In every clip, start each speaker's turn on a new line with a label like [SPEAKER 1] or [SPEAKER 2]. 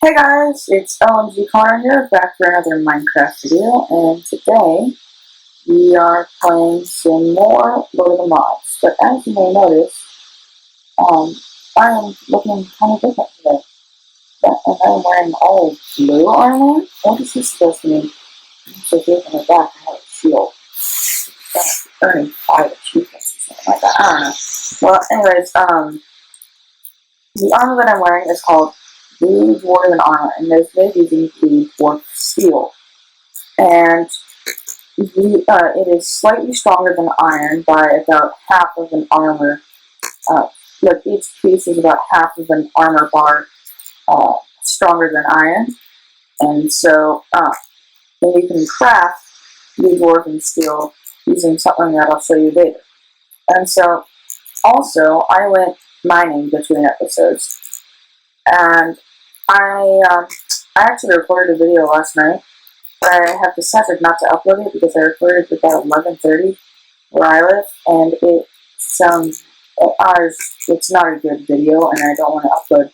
[SPEAKER 1] Hey guys, it's LMGRaden here, back for another Minecraft video, and today we are playing some more Lord of the Mods. But as you may notice, I am looking kind of different today. And I'm wearing all blue armor. What is this supposed to mean? So here on the back, I have a shield. That's earning 5 achievements or something like that. I don't know. Well, anyways, the armor that I'm wearing is called Blue Dwarven Armor, and it's made using Blue Dwarf Steel. And it is slightly stronger than iron by about half of an armor. Like each piece is about half of an armor bar stronger than iron. And so, then you can craft Blue Dwarven Steel using something that I'll show you later. And so, also, I went mining between episodes. And I actually recorded a video last night, but I have decided not to upload it because I recorded it about 11:30 where I live, and it's not a good video, and I don't want to upload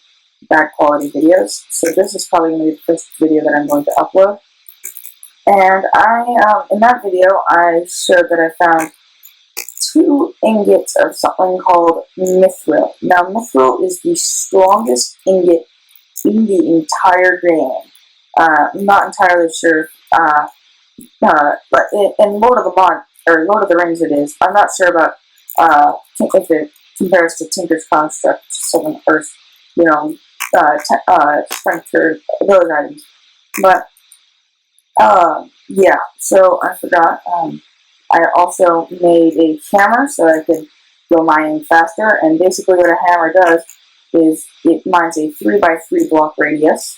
[SPEAKER 1] bad quality videos. So this is probably going to be the first video that I'm going to upload. And in that video, I showed that I found 2 ingots of something called mithril. Now, mithril is the strongest ingot in the entire game. I'm not entirely sure, but in Lord of the Rings it is. I'm not sure about if it compares to Tinker's Construct, 7 Earth, strength or those items. But yeah. So I forgot. I also made a hammer so I could go mining faster. And basically, what a hammer does is it mines a 3x3 block radius.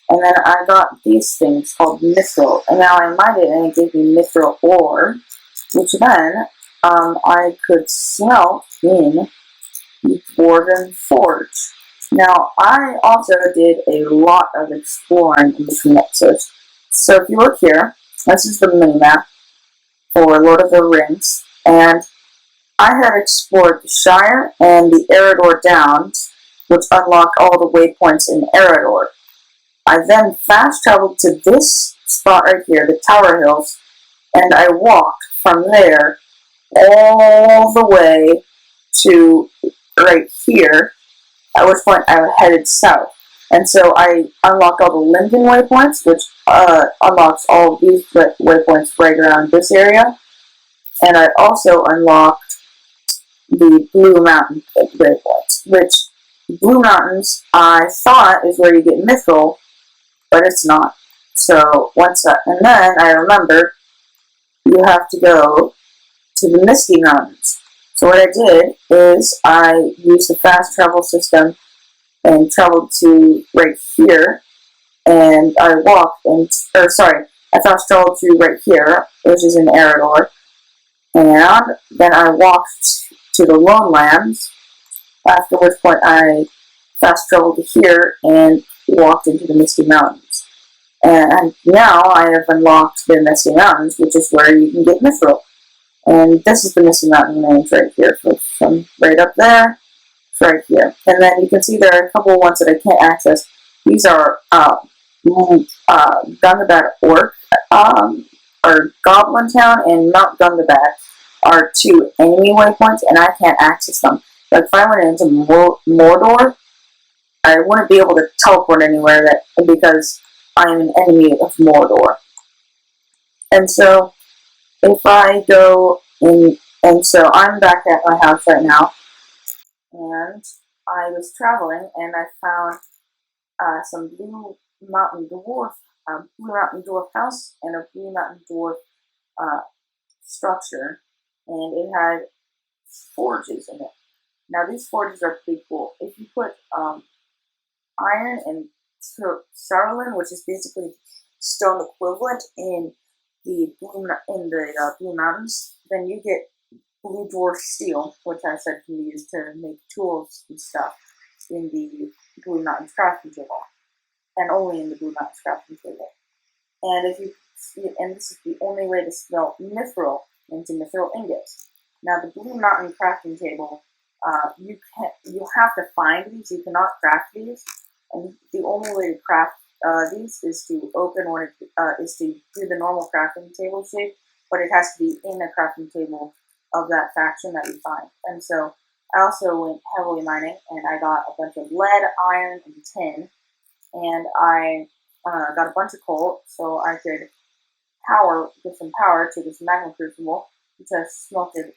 [SPEAKER 1] And then I got these things called mithril, and now I mined it and it gave me mithril ore, which then I could smelt in the Dwarven Forge. Now, I also did a lot of exploring in between episodes. So if you look here, this is the mini-map for Lord of the Rings, and I had explored the Shire and the Eredor Downs, which unlocked all the waypoints in Eredor. I then fast traveled to this spot right here, the Tower Hills, and I walked from there all the way to right here, at which point I headed south. And so I unlocked all the Linden waypoints, which unlocks all of these waypoints right around this area. And I also unlocked the Blue Mountain waypoints, which Blue Mountains I thought is where you get mithril, but it's not. So and then I remembered you have to go to the Misty Mountains. So what I did is I used the fast travel system and traveled to right here, and I fast traveled to right here, which is in Eredor, and then I walked to the Lone Lands, after which point I fast traveled to here and walked into the Misty Mountains. And now I have unlocked the Misty Mountains, which is where you can get mithril. And this is the Misty Mountain range right here, from right up there to right here. And then you can see there are a couple of ones that I can't access. These are Gundabad Orc, or Goblin Town, and Mount Gundabad are 2 enemy waypoints, and I can't access them. Like if I went into Mordor, I wouldn't be able to teleport anywhere because I'm an enemy of Mordor. And so if I go in, and so I'm back at my house right now, and I was traveling, and I found some Blue Mountain Dwarf house and a Blue Mountain Dwarf structure, and it had forges in it. Now these forges are pretty cool. If you put iron and sarlin, which is basically stone equivalent, in the Blue Mountains, then you get Blue Dwarf Steel, which I said can be used to make tools and stuff in the Blue Mountains crafting table, and only in the Blue Mountains crafting table. And this is the only way to smelt mithril into mithril ingots. Now the Blue Mountain crafting table, you have to find these. You cannot craft these. And the only way to craft these is to open one is to do the normal crafting table shape, but it has to be in a crafting table of that faction that you find. And so I also went heavily mining, and I got a bunch of lead, iron, and tin, and I got a bunch of coal, so I could give some power to this magma crucible, which has smelted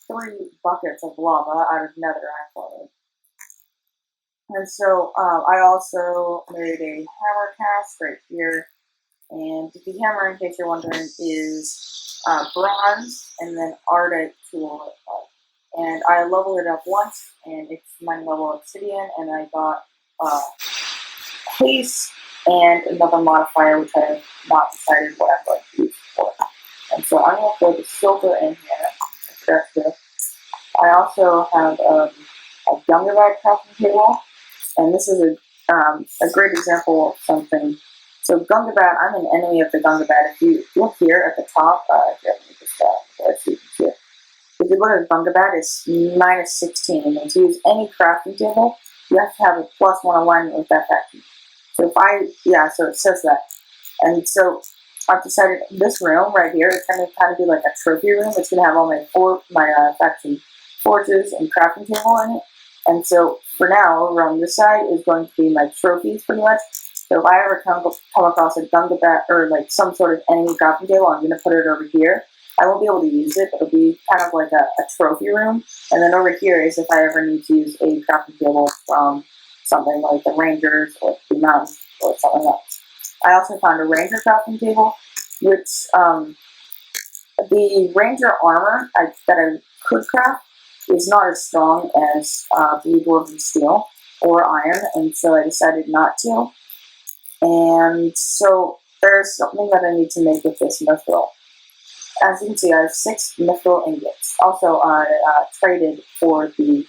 [SPEAKER 1] 3 buckets of lava out of netherite for me. And so I also made a hammer cast right here. And the hammer, in case you're wondering, is bronze and then ardite tool. And I leveled it up once, and it's my level obsidian, and I got haste and another modifier, which I have not decided what I'm going to use for. And so I'm going to throw the silver in here. That's good. I also have a Gungabad crafting table, and this is a great example of something. So Gungabad, I'm an enemy of the Gungabad. If you look here at the top, here, let me just so you can see it. If you look at Gungabad, it's -16, and to use any crafting table, you have to have a +1 alignment with that faction. So so it says that. And so I've decided this room right here is going to kind of be like a trophy room. It's going to have all my faction forges and crafting table in it. And so for now, around this side is going to be my trophies pretty much. So if I ever come across a Gungabad or like some sort of enemy crafting table, I'm going to put it over here. I won't be able to use it, but it'll be kind of like a trophy room. And then over here is if I ever need to use a crafting table from something like the Rangers or the Mountains or something else. I also found a Ranger crafting table, which the Ranger armor that I could craft is not as strong as blue dwarven steel or iron, and so I decided not to. And so there's something that I need to make with this mithril. As you can see, I have 6 mithril ingots. Also, I traded for the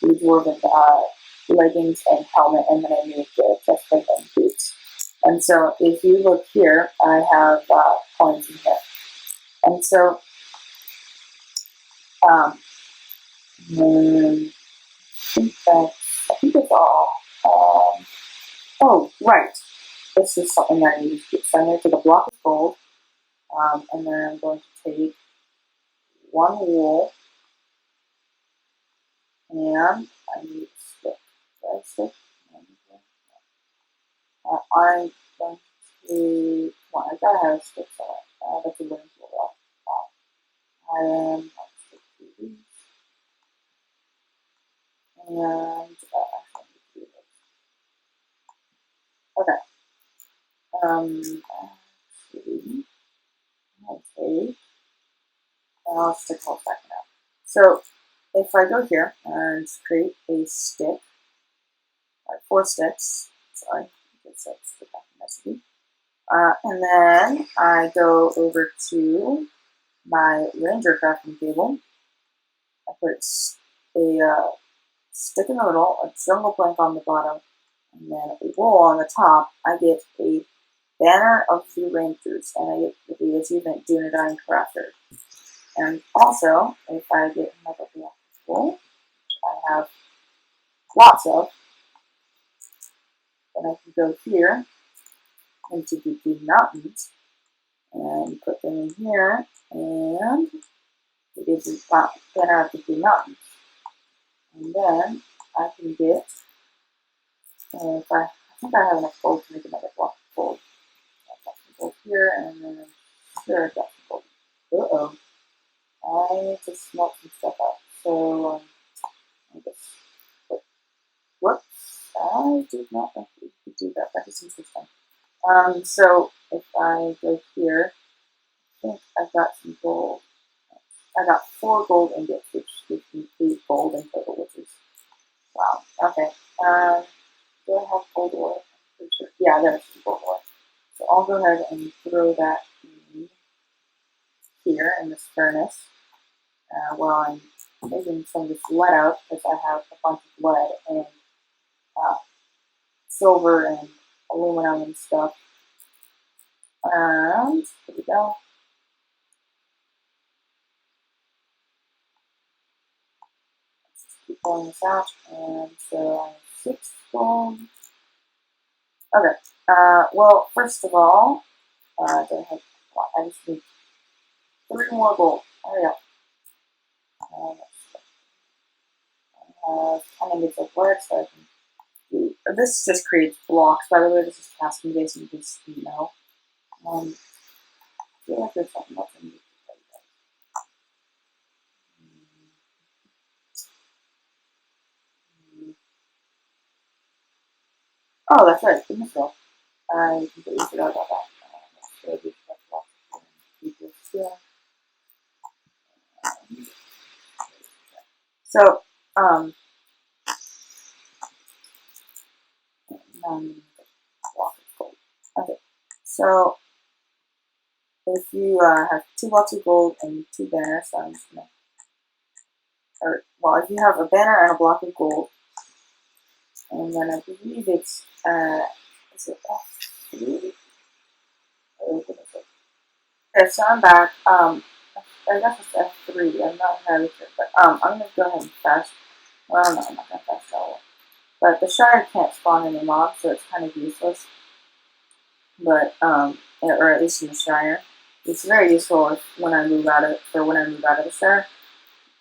[SPEAKER 1] blue dwarven leggings and helmet, and then I made the chestplate and boots. And so if you look here, I have coins in here. And so I think that's all. Oh, right. This is something that I need to do. So I'm going to take a block of gold, and then I'm going to take 1 wool, and I need a stick. Stick? I'm going to, well, I gotta have a stick somewhere. That's a wooden tool. I am going to do these, and okay. Okay. I'll stick all back now. So if I go here and create a stick, 4 sticks, sorry, it's the recipe. And then I go over to my Ranger crafting table. I put a stick in the middle, a jungle plank on the bottom, and then a wool on the top. I get a banner of the Rangers, and I get the achievement Dunedain Crafter. And also, if I get another block of wool, which I have lots of, then I can go here into the mountains and put them in here, and it is the banner of the mountains. And then I can get, I think I have enough gold to make another block of gold. I've got some gold here, and then sure I've got some gold. I need to smelt some stuff out. So, I guess, whoops, I did not think we could do that. That is interesting. So, if I go here, I think I've got some gold. I got 4 gold ingots, which gives me 8 gold in total, which is, wow, okay. Do I have gold ore? I'm pretty sure. Yeah, there's some gold ore. So I'll go ahead and throw that in here in this furnace while I'm making some of this lead out, because I have a bunch of lead and silver and aluminum and stuff. And here we go. Let's just keep pulling this out. And so I have 6 gold. Okay. Well, first of all, I just need 3 more gold. Hurry up. I have 10 ingots of wood, so I can do. This just creates blocks, by the way. This is casting base, you just know. I feel like there's something else I need to tell you guys. Oh, that's right, the missile. I completely forgot about that. So, okay. So, if you have 2 blocks of gold and 2 banners, so I'm just gonna, if you have a banner and a block of gold, and then I believe it's, is it F3? Okay, so I'm back. I guess it's F3. I'm not entirely sure, but I'm gonna go ahead and fast. Well, no, I'm not gonna fast travel. But the Shire can't spawn any mobs, so it's kind of useless. But or at least in the Shire, it's very useful when I move out of the Shire.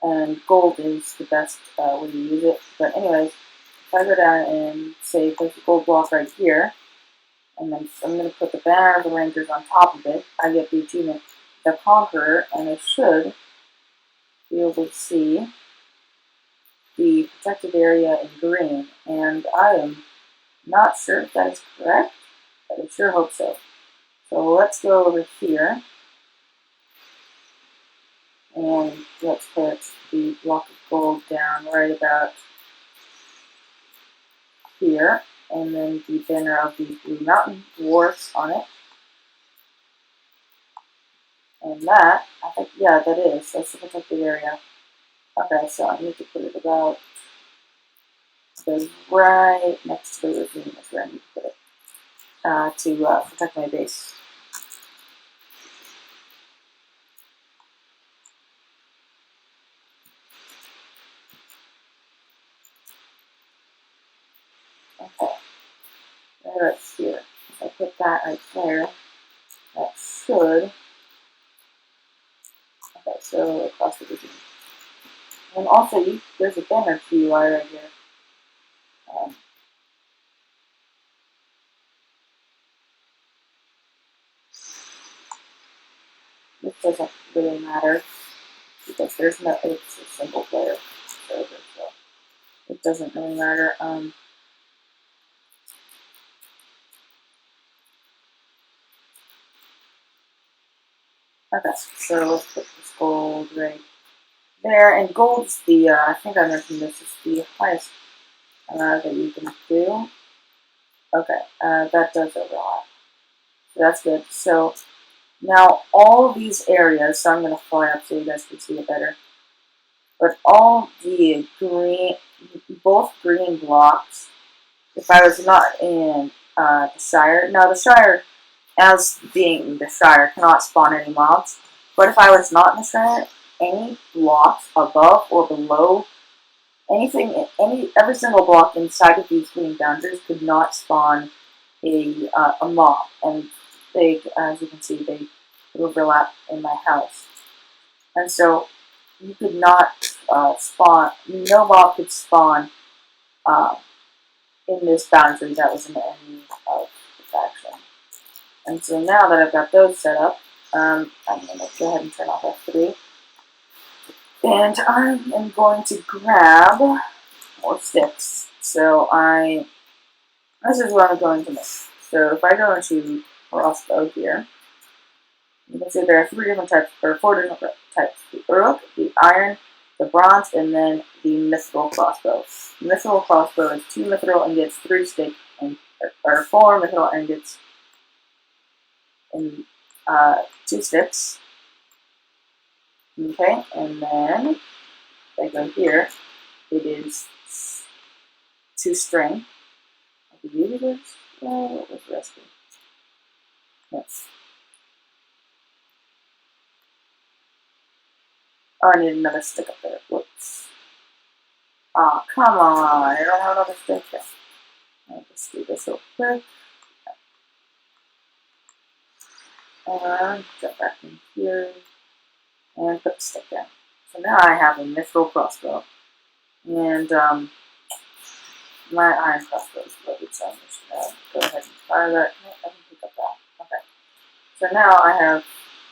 [SPEAKER 1] And gold is the best way to use it. But anyways, if I go down and say place a gold block right here, and then I'm going to put the banner of the Rangers on top of it, I get the achievement, the Conqueror, and I should be able to see the protected area in green. And I am not sure if that is correct, but I sure hope so. So let's go over here, and let's put the block of gold down right about here, and then the banner of the Blue Mountain Dwarfs on it. And that, I think, yeah, that's the protected area. Okay, so I need to put it about right next to the ravine is where I need to put it to protect my base. Okay, there it's here. If I put that right there, that should. Okay, so across the ravine. And also, there's a banner QUI right here. This doesn't really matter because it's a single player server, so it doesn't really matter. Okay, so let's put this gold right there, and gold's the, I think I mentioned this, is the highest that you can do. Okay, that does overlap, so that's good. So now all these areas, so I'm going to fly up so you guys can see it better, but all the green, both green blocks, if I was not in the Shire, now the Shire, as being the Shire, cannot spawn any mobs, but if I was not in the Shire, any blocks above or below, every single block inside of these green boundaries could not spawn a mob, and they, as you can see, they overlap in my house, and so you could not spawn. No mob could spawn in this boundary that was in the enemy of the faction. And so now that I've got those set up, I'm going to go ahead and turn off F3. And I am going to grab more sticks. So this is what I'm going to make. So if I go into crossbow here, you can see there are 3 different types, or 4 different types. The Uruk, the Iron, the Bronze, and then the Mithril crossbow. The Mithril crossbow is 2 Mithril and gets 3 sticks, or 4 Mithril and gets 2 sticks. Okay, and then if I go here, it is 2 string. I believe it is. What was the rest of it? Yes. Oh, I need another stick up there. Whoops. Aw, oh, come on. I don't have another stick yet. I'll just do this real quick. Jump back in here and put the stick in. So now I have a mithril crossbow. And my iron crossbow is loaded, so I'm just going to go ahead and fire that. No, I can pick up that. Okay. So now I have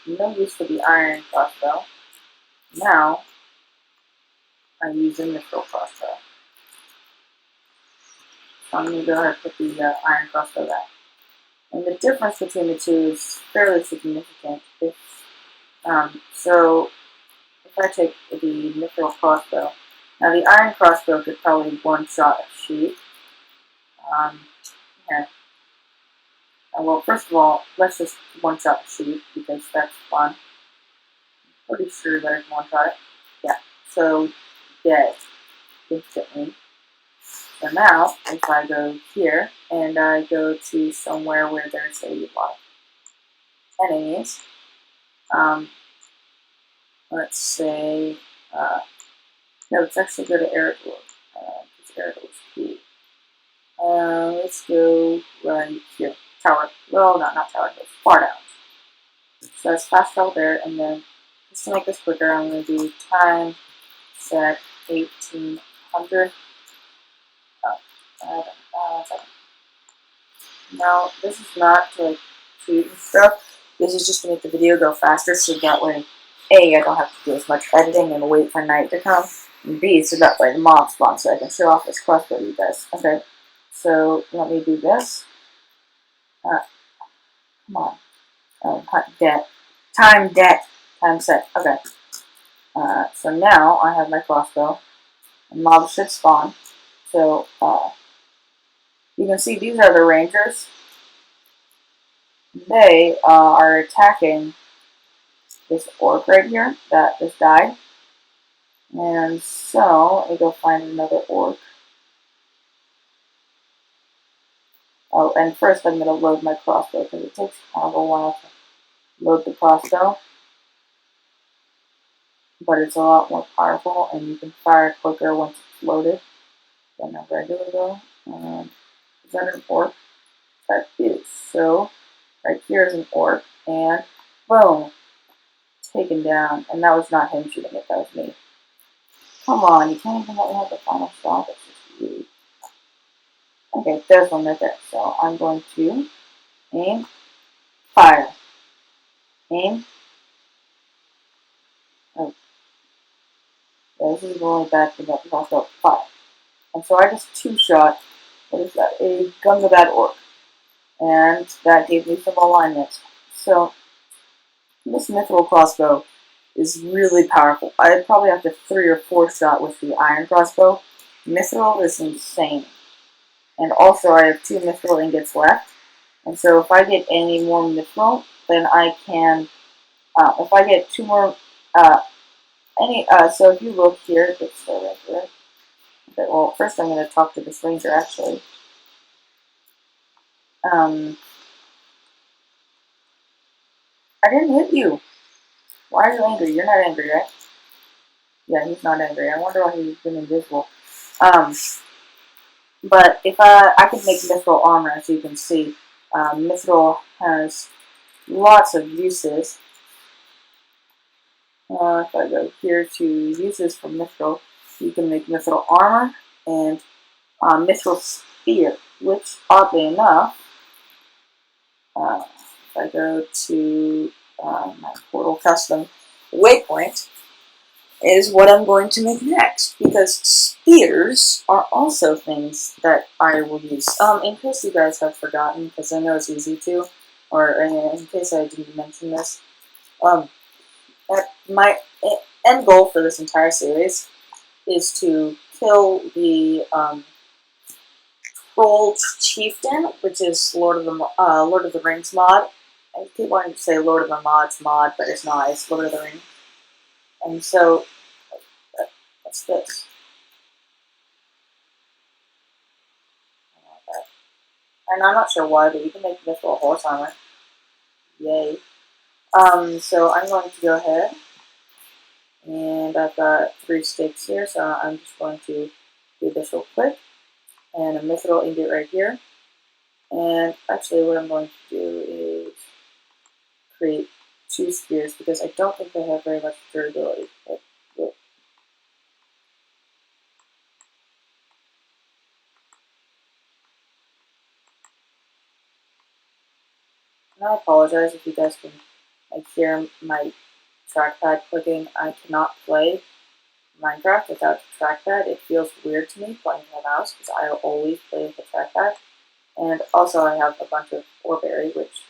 [SPEAKER 1] no use for the iron crossbow. Now I'm using mithril crossbow. So I'm going to go ahead and put the iron crossbow back. And the difference between the two is fairly significant. So if I take the mithril crossbow, now the iron crossbow could probably one-shot a sheep. Here. Well, first of all, let's just one-shot the sheep because that's fun. I'm pretty sure that I can one-shot it. Yeah. So dead instantly. So now, if I go here and I go to somewhere where there's a lot of enemies, let's say, no, let's actually go to Aerodor, because Aerodor is cool. Let's go right here. Tower. Well, not Tower Hills. Far down. So that's fast travel there, and then just to make this quicker, I'm going to do time set 1800. Now, this is not to like cheat and stuff. This is just to make the video go faster, so that way, A, I don't have to do as much editing and wait for night to come, and B, so that way the mob spawn, so I can show off this crossbow to you guys. Okay, so let me do this. Come on. Time set. Okay. So now I have my crossbow, and mobs should spawn. So, you can see these are the rangers. They are attacking this orc right here that just died. And so, let me go find another orc. Oh, and first I'm going to load my crossbow because it takes kind of a while to load the crossbow. But it's a lot more powerful and you can fire quicker once it's loaded than a regular bow. Is that an orc? That is. So, right here is an orc, and boom, taken down. And that was not him shooting it, that was me. Come on, you can't even let me have the final shot. That's just rude. Okay, there's one right there. So I'm going to aim, fire, aim. Oh, yeah, this is the only bad thing about the crossbow. Fire. And so I just two-shot, what is that? A gun to that orc. And that gave me some alignment. So this mithril crossbow is really powerful. I'd probably have to 3 or 4 shot with the iron crossbow. Mithril is insane. And also I have 2 mithril ingots left. And so if I get any more mithril, then I can, if I get 2 more, so if you look here, it's the ranger. Okay, well, first I'm going to talk to this ranger actually. I didn't hit you. Why are you angry? You're not angry, right? Yeah, he's not angry. I wonder why he's been invisible. But if I can make mithril armor, as you can see, mithril has lots of uses. If I go here to uses for mithril, you can make mithril armor and mithril spear, which oddly enough, if I go to my portal custom waypoint, is what I'm going to make next, because spears are also things that I will use. In case you guys have forgotten, because I know it's easy to, or in case I didn't mention this, my end goal for this entire series is to kill the Troll Chieftain, which is Lord of the Rings mod. I keep wanting to say Lord of the Mods mod, but it's not. It's Lord of the Rings. And so, what's this? And I'm not sure why, but you can make this little horse armor. Yay. So I'm going to go ahead, and I've got 3 sticks here, so I'm just going to do this real quick. And a mithril ingot right here. And actually what I'm going to do is create 2 spears because I don't think they have very much durability. And I apologize if you guys can hear my trackpad clicking. I cannot play Minecraft without the trackpad. It feels weird to me playing with a mouse because I always play with the trackpad. And also I have a bunch of ore berry, which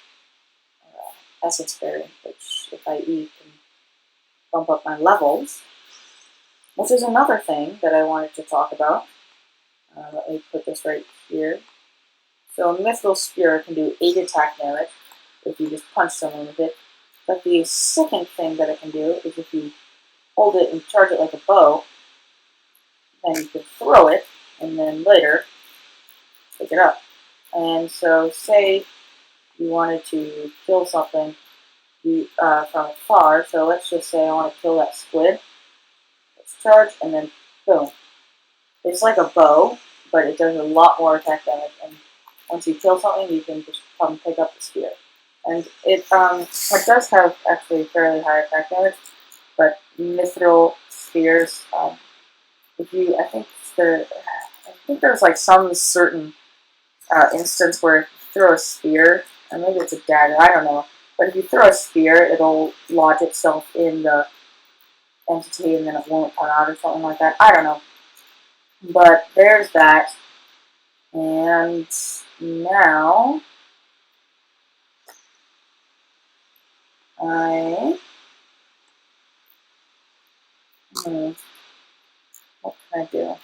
[SPEAKER 1] essence berry, which if I eat can bump up my levels. Which is another thing that I wanted to talk about. Let me put this right here. So a mithril spear can do 8 attack damage if you just punch someone with it. But the second thing that it can do is if you hold it and charge it like a bow, then you can throw it, and then later pick it up. And so say you wanted to kill something from afar, so let's just say I want to kill that squid. Let's charge, and then boom. It's like a bow, but it does a lot more attack damage, and once you kill something, you can just come pick up the spear. And it does have actually fairly high attack damage, but mithril spears, I think there's like some certain instance where if you throw a spear, or maybe it's a dagger, I don't know, but if you throw a spear, it'll lodge itself in the entity and then it won't come out or something like that. I don't know. But there's that. And now what can I do?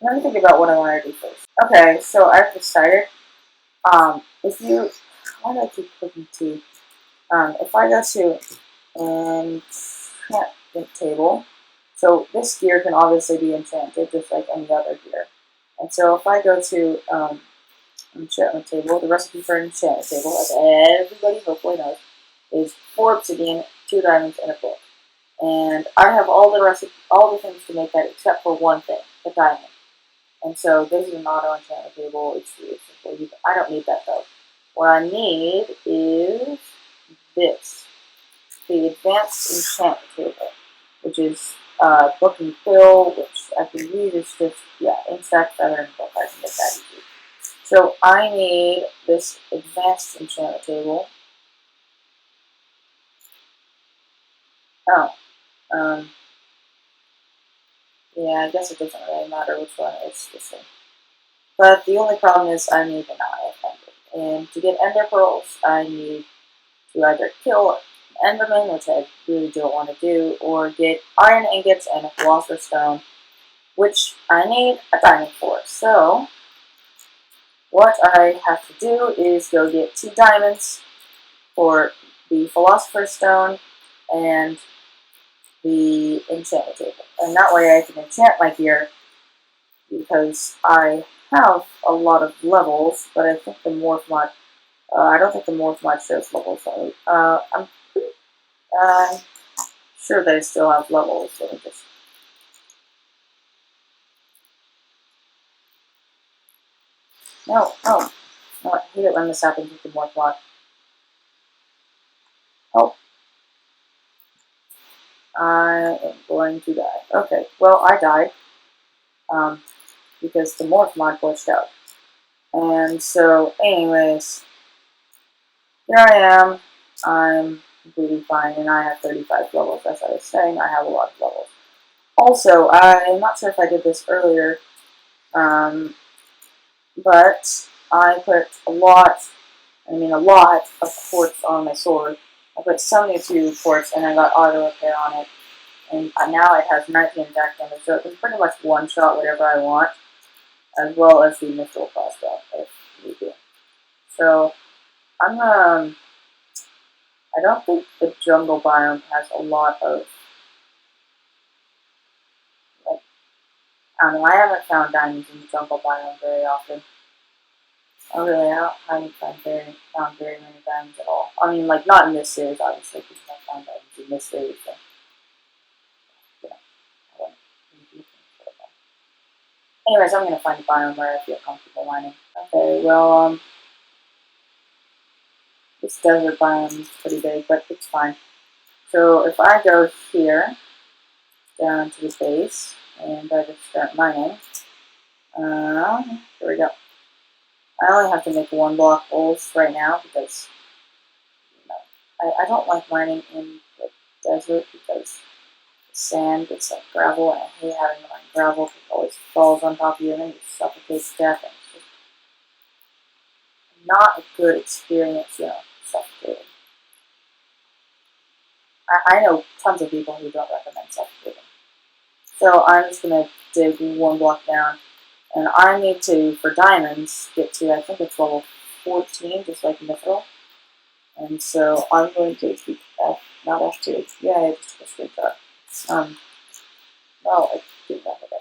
[SPEAKER 1] Let me think about what I want to do first. Okay, so I've decided, why do I keep clicking T? If I go to enchantment table, so this gear can obviously be enchanted just like any other gear. And so if I go to enchantment table, the recipe for enchantment table, as everybody hopefully knows, is 4 obsidian, 2 diamonds, and a book. And I have all the things to make that except for one thing, the diamond. And so this is an auto enchantment table. It's really simple. I don't need that though. What I need is this, the advanced enchantment table, which is book and quill, which I believe is just, insect, feather, and book. I can get that easy. So I need this advanced enchantment table. Yeah, I guess it doesn't really matter which one it's the same. But the only problem is I need an eye of ender. And to get ender pearls, I need to either kill an enderman, which I really don't want to do, or get iron ingots and a philosopher's stone, which I need a diamond for. So what I have to do is go get 2 diamonds for the philosopher's stone and the enchantment table. And that way I can enchant my gear, because I have a lot of levels, but I think the morph mod, I don't think the morph mod shows levels. So, I'm pretty sure that I still have levels. Let me just... No, I hate it when this happens with the morph mod. Oh. I am going to die. Okay, well, I died. Because the morph mod glitched out. And so, anyways, here I am. I'm completely fine, and I have 35 levels. As I was saying, I have a lot of levels. Also, I'm not sure if I did this earlier, but I put a lot of quartz on my sword. I put 72 quartz, and I got auto repair on it. And now it has 19 attack damage, so it can pretty much one-shot whatever I want, as well as the mithril crossbow, if we do. So, I don't think the jungle biome has a lot of, like, I don't know, I haven't found diamonds in the jungle biome very often. I haven't found very many diamonds at all. I mean, like, not in this series, obviously, because I found diamonds in this series, so, I don't really for that. Anyways, I'm going to find a biome where I feel comfortable mining. Okay, well, This desert biome is pretty big, but it's fine. So if I go here, down to the base, and I just start mining, here we go. I only have to make 1 block holes right now because I don't like mining in the desert because the sand is like gravel, and I hate having to mine gravel because it always falls on top of you and then you suffocate to death. And it's just not a good experience, suffocating. I know tons of people who don't recommend suffocating. So I'm just going to dig 1 block down. And I need to, for diamonds, get to, I think it's level 14, just like Mithril. And so I'm going to keep F, not F2. Yeah, I just took a screenshot. No, I didn't have it.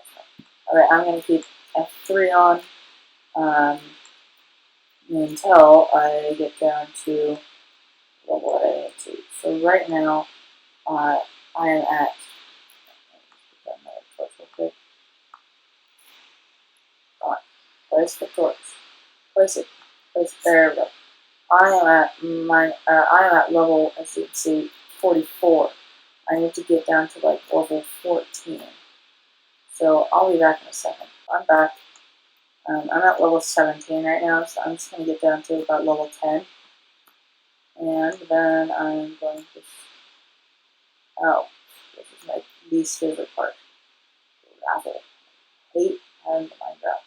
[SPEAKER 1] Alright, I'm going to keep F3 on until I get down to what I need to. So right now, I am at, place the torch. Place it. There we go. I am at level, as you can see, 44. I need to get down to like level 14. So I'll be back in a second. I'm back. I'm at level 17 right now, so I'm just going to get down to about level 10. And then I'm going to... Oh, this is my least favorite part. Gravel. I hate having to mine gravel.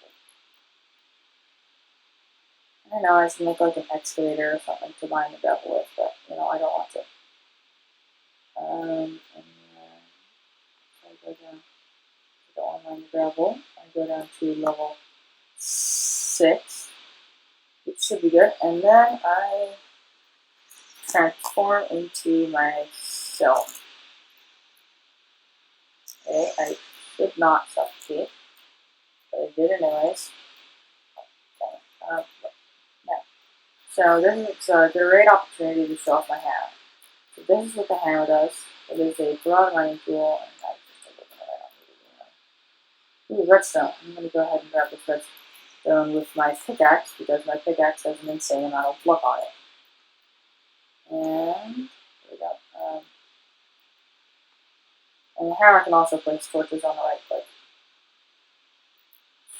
[SPEAKER 1] I know I should make like an excavator or something to mine the gravel with, but I don't want to. And then I go down. I don't want to mine the gravel. I go down to level 6, which should be good. And then I transform into myself. Okay, I should not suffocate, but I did anyways. Okay. So this is a great opportunity to show off my hammer. So this is what the hammer does. It is a broad mining tool, and I just looking at it. Ooh, redstone. I'm going to go ahead and grab this redstone with my pickaxe because my pickaxe has an insane amount of luck on it. And here we go. And the hammer can also place torches on the right click.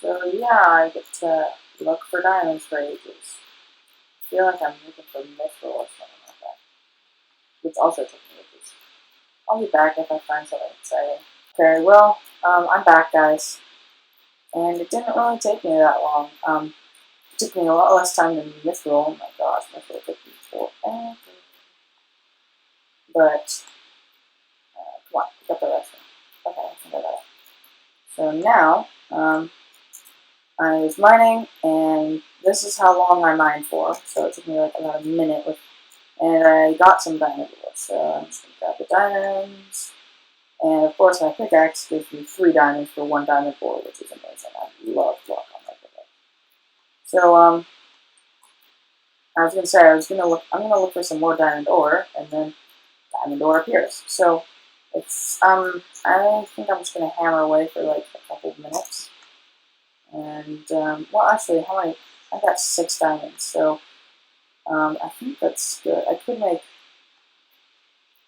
[SPEAKER 1] So yeah, I get to look for diamonds for ages. I feel like I'm looking for mithril or something like that. Which also took me ages. I'll be back if I find something exciting. Okay, well, I'm back, guys. And it didn't really take me that long. It took me a lot less time than mithril. Oh my gosh, mithril took me forever. But, come on, pick up the rest of them. Okay, I think I got it. So now, I was mining, and this is how long I mined for. So it took me like about a minute, and I got some diamond ore. So I'm just going to grab the diamonds. And of course, my pickaxe gives me 3 diamonds for 1 diamond ore, which is amazing. I love luck on my pickaxe. So, I was going to say, I'm going to look for some more diamond ore, and then diamond ore appears. So, it's, I think I'm just going to hammer away for like a couple of minutes. And, well, actually, I got 6 diamonds, so, I think that's good. I could make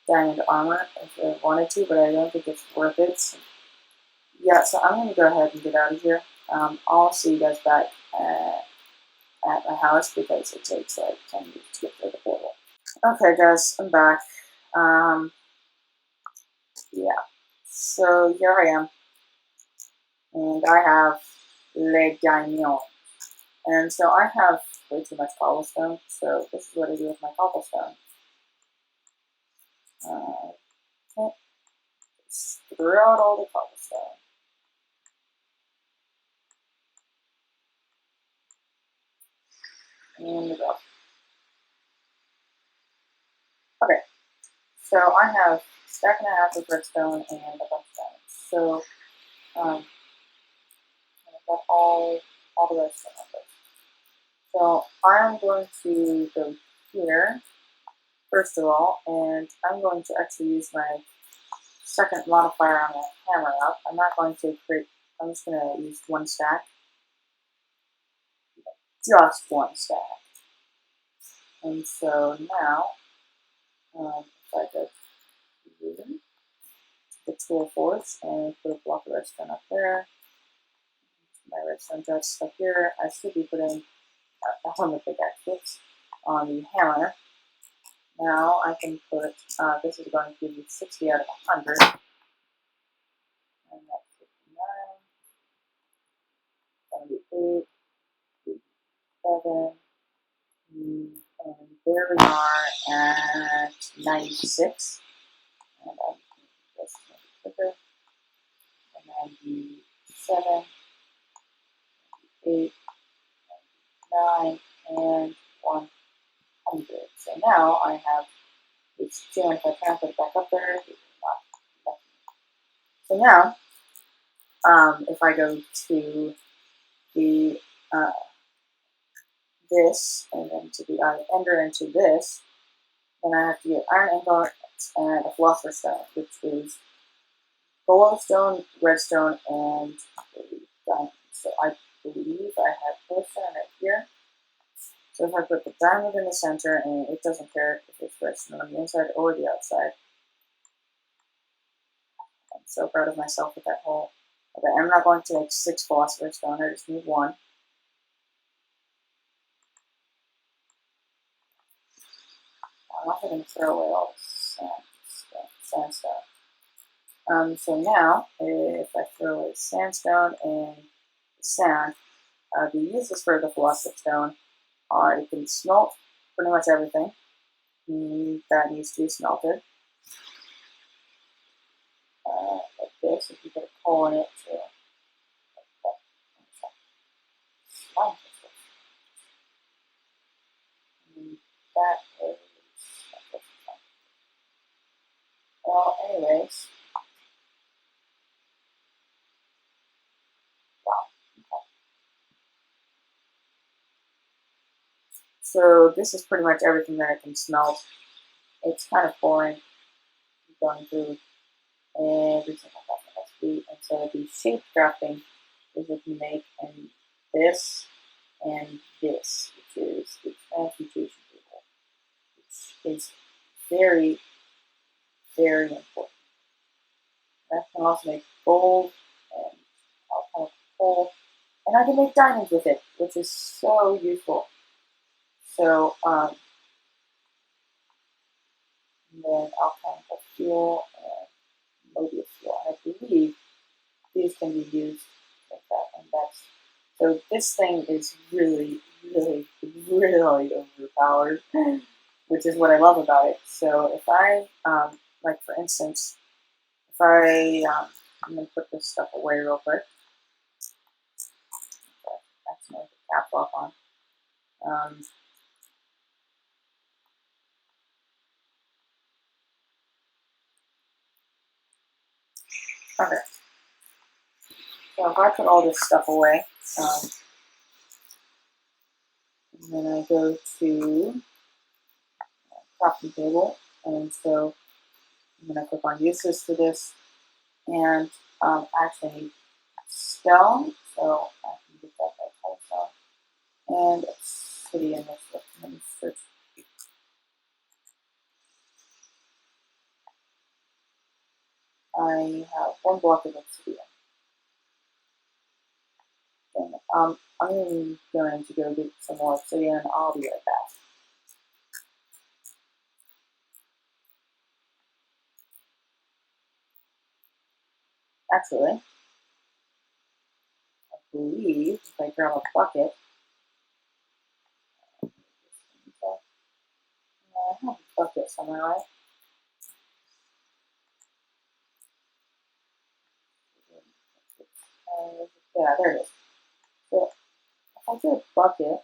[SPEAKER 1] diamond armor if I wanted to, but I don't think it's worth it. So, yeah, so I'm going to go ahead and get out of here. I'll see you guys back at my house because it takes like 10 minutes to get through the portal. Okay, guys, I'm back. Yeah, so here I am, and I have Le Diamond. And so I have way too much cobblestone, so this is what I do with my cobblestone. Okay, just throw out all the cobblestone. And go. Okay, so I have a stack and a half of redstone and a bunch of diamonds. So, I've got all the redstone of it. So I'm going to go here, first of all, and I'm going to actually use my second modifier on the hammer up. I'm not going to create, I'm just going to use 1 stack. Just 1 stack. And so now, if I go to the tool force and put a block of redstone up there, my redstone dust stuck here, I should be putting on the pickaxe on the hammer. Now I can put, this is going to give you 60 out of 100. And that's 59, 78, 87, and there we are at 96. And I'm just make it quicker. And 97, 8, 9, and 100. So now I have it's 2, and if I try and put it back up there, it's not. So now, if I go to the this, and then to the ender into this, then I have to get iron ingots and a philosopher's stone, which is goldstone, redstone, and diamond. So I believe I have goldstone right here. So if I put the diamond in the center, and it doesn't care if it's redstone on the inside or the outside. I'm so proud of myself with that hole. Okay, I'm not going to make 6 philosopher's stone, I just need 1. I'm not going to throw away all the sandstone. So now, if I throw away sandstone and the sand, the uses for the philosopher's stone are it can smelt pretty much everything that needs to be smelted. Like this, if you put a coal in it to that is, well, anyways, wow. Okay. So this is pretty much everything that I can smelt. It's kind of boring going through every single recipe, and so the shape crafting is if you make this and this, which is the transmutation table, which is very, very important. I can also make gold and alchemical coal, and I can make diamonds with it, which is so useful. So, and then alchemical fuel and Mobius fuel. And I believe these can be used like that, and that's so. This thing is really, really, really overpowered, which is what I love about it. So if I, like for instance, if I'm gonna put this stuff away real quick. That's my cap lock on. Okay. So if I put all this stuff away, and then I go to crafting table, and so I'm going to click on uses for this, and actually need stone, so I can get that by stone, and obsidian. Let me search. I have 1 block of obsidian. And, I'm going to go get some more obsidian. I'll be right back. Actually, I believe if I grab a bucket, I have a bucket somewhere, right? Yeah, there it is. So if I get a bucket,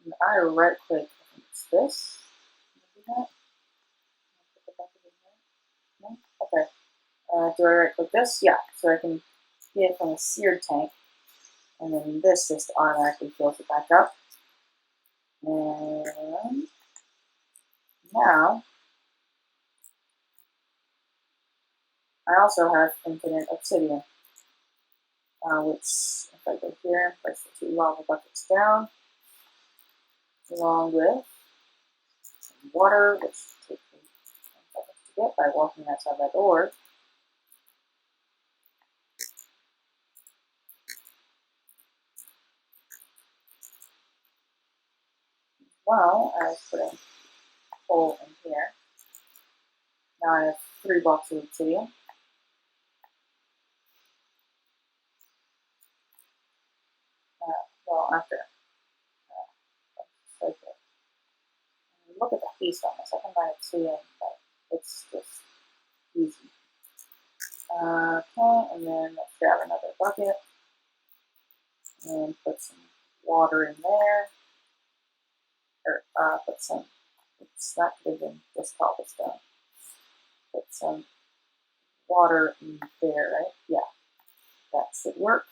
[SPEAKER 1] and I right click, I think it's this. Can I do that? Put the bucket in here? No? Okay. Do I right click this? Yeah. So I can get it from a seared tank, and then this just automatically fills it back up. And now I also have infinite obsidian, which if I go here, place the 2 lava buckets down, along with some water, which takes me 10 seconds to get by walking outside my door. Well, I was putting a hole in here. Now I have 3 blocks of obsidian. Well, after. Like look at the haste on this. I can buy obsidian, but it's just easy. Okay, and then let's grab another bucket and put some water in there. Or put some, it's not even just cobblestone. Put some water in there, right? Yeah, that should work.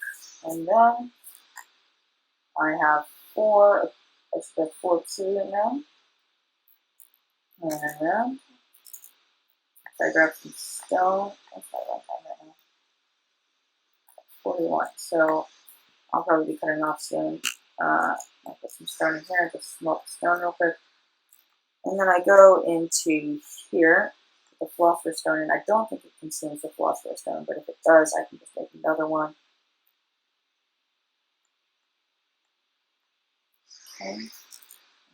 [SPEAKER 1] And then I have 4, I should have 4 obsidian now. And if I grab some stone, what's my runtime right now? 41. So I'll probably be cutting off soon. I'll put some stone in here, just smelt the stone real quick. And then I go into here, the philosopher's stone, and I don't think it consumes the philosopher's stone, but if it does, I can just make another one. Okay.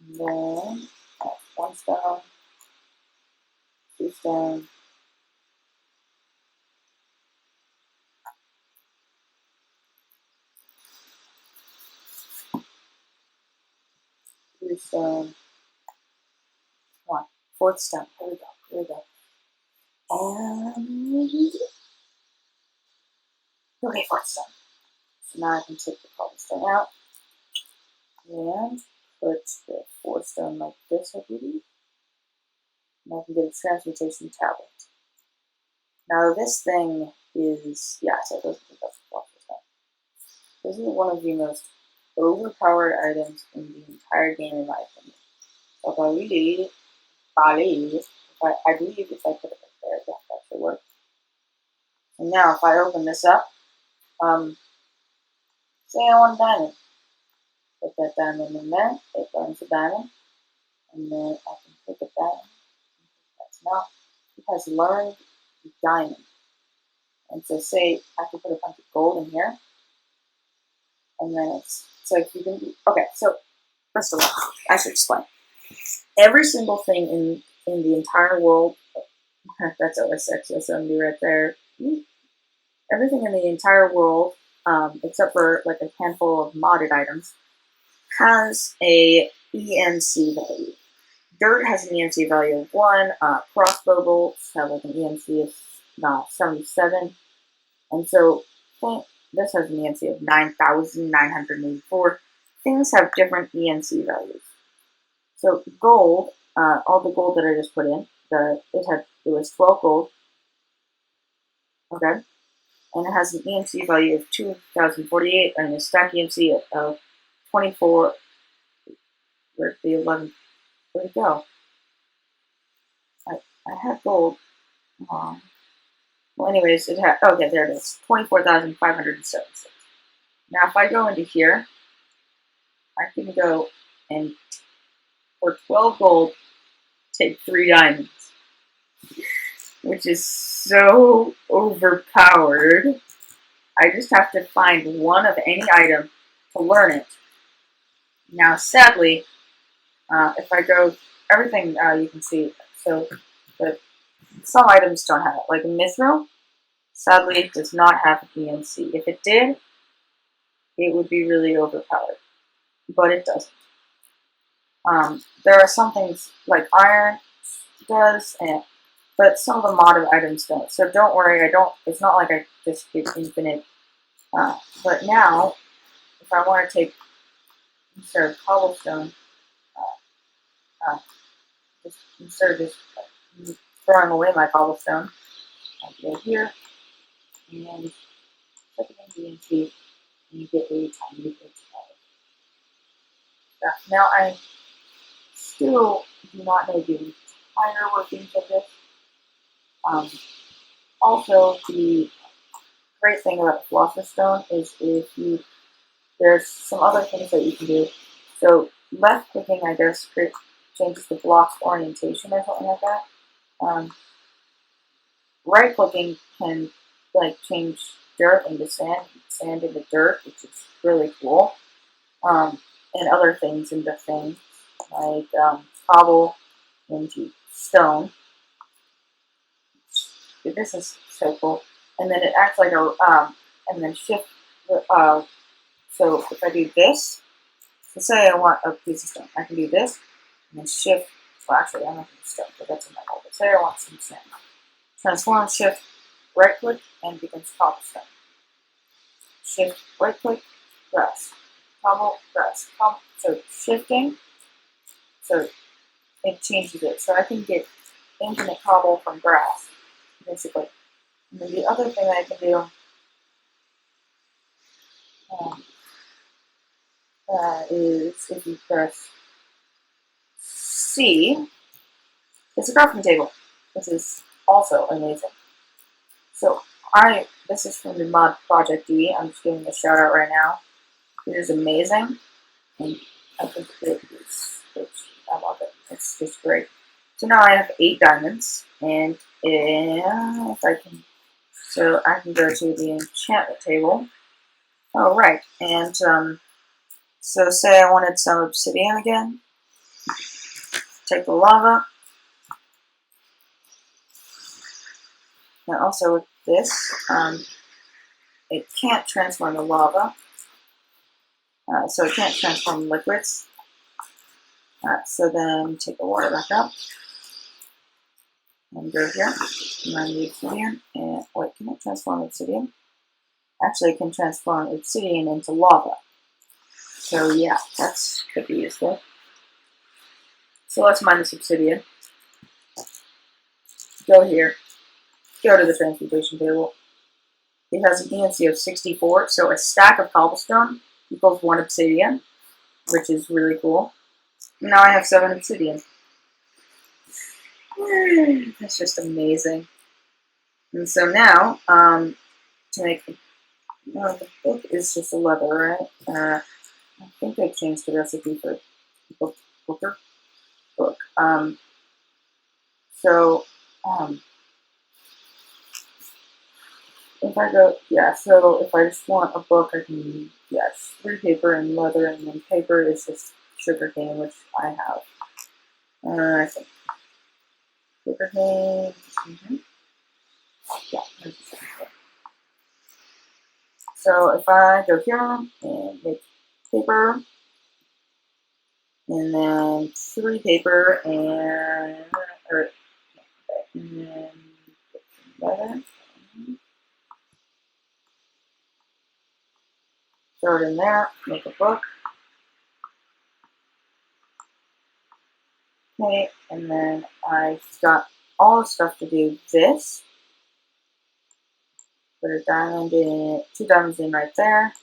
[SPEAKER 1] And then 1 stone, 2 stone, 3 stone, 1, 4th stone. Here we go. Here we go. And okay, 4th stone. So now I can take the cobblestone out and put the 4th stone like this, I believe. And I can get a transmutation tablet. Now this thing is, yeah, so it doesn't take up the philosopher's stone. This is one of the most overpowered items in the entire game, in my opinion. So if I believe, I believe if I put it right there, yeah, that should work. And now if I open this up, say I want a diamond. Put that diamond in there, it burns the diamond, and then I can pick it down. That's now, it has learned the diamond. And so say I can put a bunch of gold in here, and then it's, so if you can do, okay, so first of all, I should explain. Every single thing in the entire world, that's OSX70 right there. Everything in the entire world, except for like a handful of modded items, has a ENC value. Dirt has an ENC value of 1. Crossbow bolts have like an ENC of 77. And so this has an ENC of 9,984. Things have different ENC values. So gold, all the gold that I just put in, it was 12 gold. Okay. And it has an ENC value of 2,048 and a stack ENC of 24. Where's the 11? Where'd it go? I had gold. Well, anyways, it had, okay, there it is. 24,576. Now, if I go into here, I can go and for 12 gold, take 3 diamonds, which is so overpowered. I just have to find one of any item to learn it. Now, sadly, if I go, everything you can see, so some items don't have it. Like Mithril, sadly, it does not have an ENC. If it did, it would be really overpowered, but it doesn't. There are some things like iron does, but some of the modded items don't. So don't worry, it's not like I just get infinite. But now, if I want to take, instead of cobblestone, just instead of just throwing away my cobblestone, I go here and click it in DNC and you get a tiny bit of Now I still do not know the entire workings of this. Also, the great thing about the philosopher's stone is there's some other things that you can do. So left clicking, I guess, changes the block's orientation or something like that. Right clicking can like change dirt into sand, sand into dirt, which is really cool. And other things into things like cobble into stone. This is so cool. And then it acts like a and then shift. So if I do this, so say I want a piece of stone, I can do this and then shift. Well, actually, I'm not going to stone, but that's in my hole. But say I want some sand. Transform, shift, right click, and becomes cobblestone. Shift, right click, grass. Cobble, grass. Cobble. So shifting, so it changes it. So I can get infinite cobble from grass, basically. And then the other thing I can do is if you press C, it's a crafting table. This is also amazing. So this is from the mod ProjectE. I'm just giving a shout out right now. It is amazing, and I think I love it. It's just great. So now I have 8 diamonds, and if I can, so I can go to the enchantment table. Oh right, and so say I wanted some obsidian again. Take the lava. And also with this, it can't transform the lava. So it can't transform liquids. So then take the water back up. And go here. And then the obsidian. And wait, can it transform obsidian? Actually, it can transform obsidian into lava. So yeah, that's could be useful. So let's mine this obsidian. Go here. Go to the transmutation table. It has an ENC of 64, so a stack of cobblestone equals 1 obsidian, which is really cool. Now I have 7 obsidian. That's just amazing. And so now, to make the book is just a leather, right? I think they changed the recipe for book. If I go, yeah, so if I just want a book, I can, yes, 3 paper and leather, and then paper is just sugar cane, which I have. I think paper cane, yeah. So if I go here and make paper, and then 3 paper, and then leather. Throw it in there, make a book. Okay, and then I've got all the stuff to do this. Put a diamond in, 2 diamonds in right there,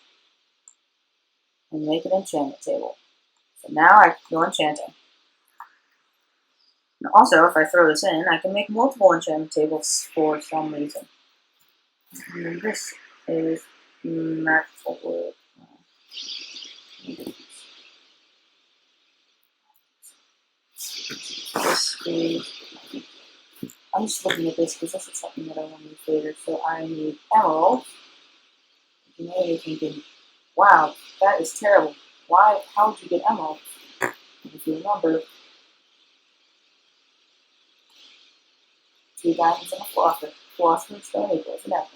[SPEAKER 1] and make an enchantment table. So now I can go enchanting. And also, if I throw this in, I can make multiple enchantment tables for some reason. And this is magical wood. I'm just looking at this because this is something that I want to use later. So I need emerald. You may be thinking, wow, that is terrible. Why? How would you get emerald? If you remember, 2 diamonds and a philosopher. Philosopher's stone equals an emerald.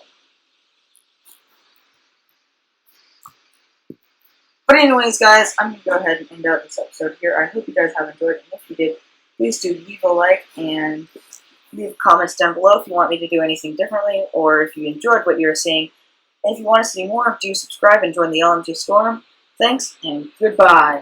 [SPEAKER 1] But anyways, guys, I'm going to go ahead and end out this episode here. I hope you guys have enjoyed it. And if you did, please do leave a like and leave comments down below if you want me to do anything differently, or if you enjoyed what you were seeing. And if you want to see more, do subscribe and join the LMG Storm. Thanks, and goodbye.